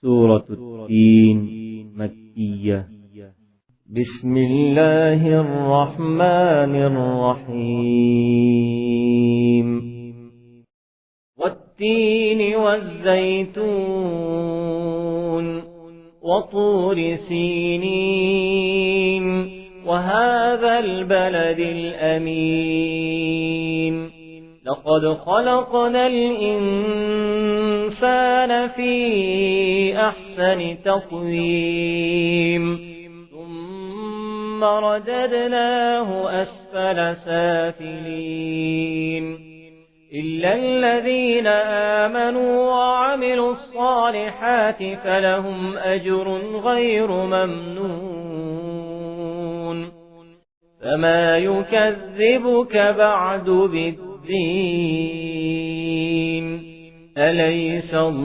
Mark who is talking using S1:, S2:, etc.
S1: سورة التين مكية. بسم الله الرحمن الرحيم. والتين والزيتون وطور سينين وهذا البلد الأمين. لقد خلقنا الإنسان في أحسن تقويم ثم رددناه أسفل سافلين إلا الذين آمنوا وعملوا الصالحات فلهم أجر غير ممنون. فما يكذبك بعد بالدين؟ أليس الله